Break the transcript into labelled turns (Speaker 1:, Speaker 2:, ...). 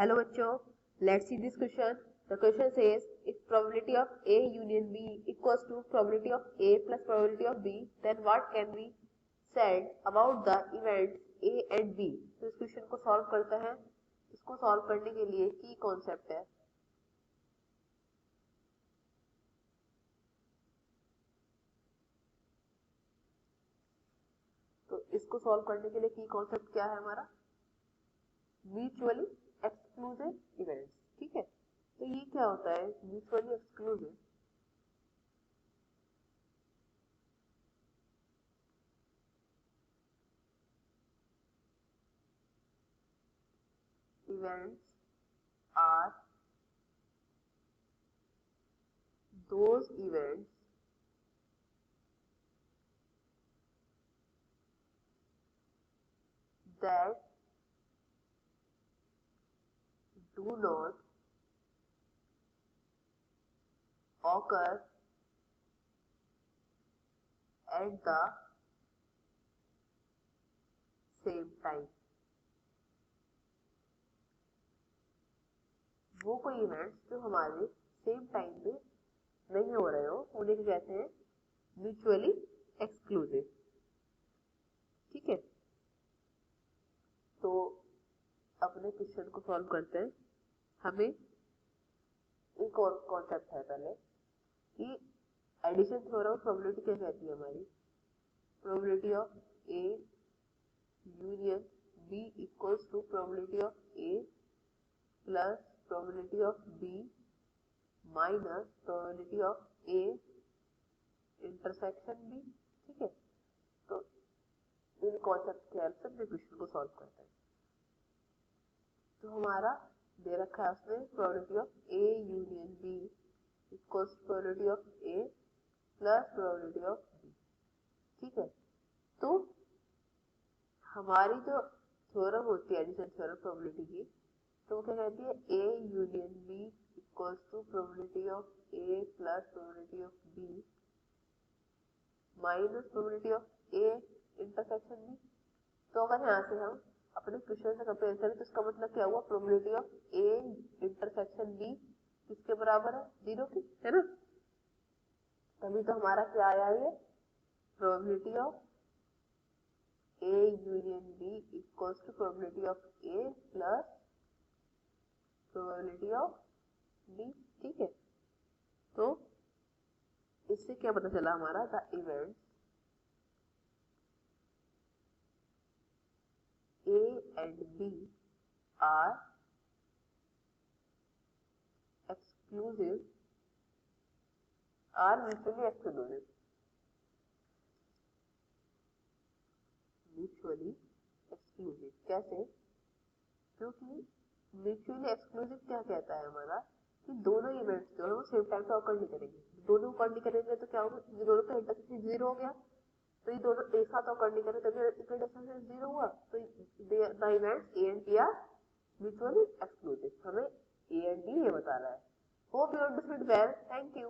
Speaker 1: Hello बच्चों, let's see this question. The question says if probability of A union B equals to probability of A plus probability of B, then what can be said about the events A and B? तो इस question को solve करते हैं. इसको solve करने के लिए की कॉन्सेप्ट है. तो इसको सॉल्व करने के लिए की कॉन्सेप्ट क्या है हमारा? Mutually exclusive events. ठीक है, तो ये क्या होता है mutually exclusive? Events are those events that do not occur at the same time. वो कोई इवेंट्स जो हमारे सेम टाइम पे नहीं हो रहे हो उन्हें क्या कहते हैं? Mutually exclusive. ठीक है, तो अपने क्वेश्चन को सॉल्व करते हैं. हमें एक और कॉन्सेप्ट है पहले कि एडिशन थ्योरम प्रोबेबिलिटी क्या कहती है हमारी? Probability of A union B equals to probability of A plus probability of B minus probability of A intersection B. ठीक है, तो इन कॉन्सेप्ट के हेल्प से अपने क्वेश्चन को सॉल्व करते हैं. तो हमारा दे रखा है उसमें probability of A union B equals probability of A plus probability of B. ठीक है, तो हमारी जो थ्योरम होती है एडिशन थ्योरम प्रोबेबिलिटी की, तो वो क्या कहती है? A union B equals to probability of A plus probability of B minus probability of A intersection B. तो अगर यहाँ से हम अपने क्वेश्चन से कंपेयर करें तो इसका मतलब क्या हुआ? Probability of A intersection B किसके बराबर है? 0 की, है ना? तभी तो हमारा क्या आया है? Probability of A union B equals to probability of A plus probability of B. ठीक है, तो इससे क्या पता चला हमारा? The events A and B are exclusive, are mutually exclusive. Mutually exclusive कैसे? क्योंकि म्यूचुअली एक्सक्लूसिव क्या कहता है हमारा? कि दोनों इवेंट्स जो है वो सेम टाइम पे ऑकर नहीं करेंगे. दोनों ऑकर नहीं करेंगे तो क्या होगा? दोनों का इंटरसेक्शन 0 हो गया. तो ये दोनों एक साथ ऑकर नहीं करेंगे तभी इंटरसेक्शन 0 हुआ. तो the events A and B are mutually exclusive. हमें ए एंड बी ये बताना है. Hope you understood well. Thank you.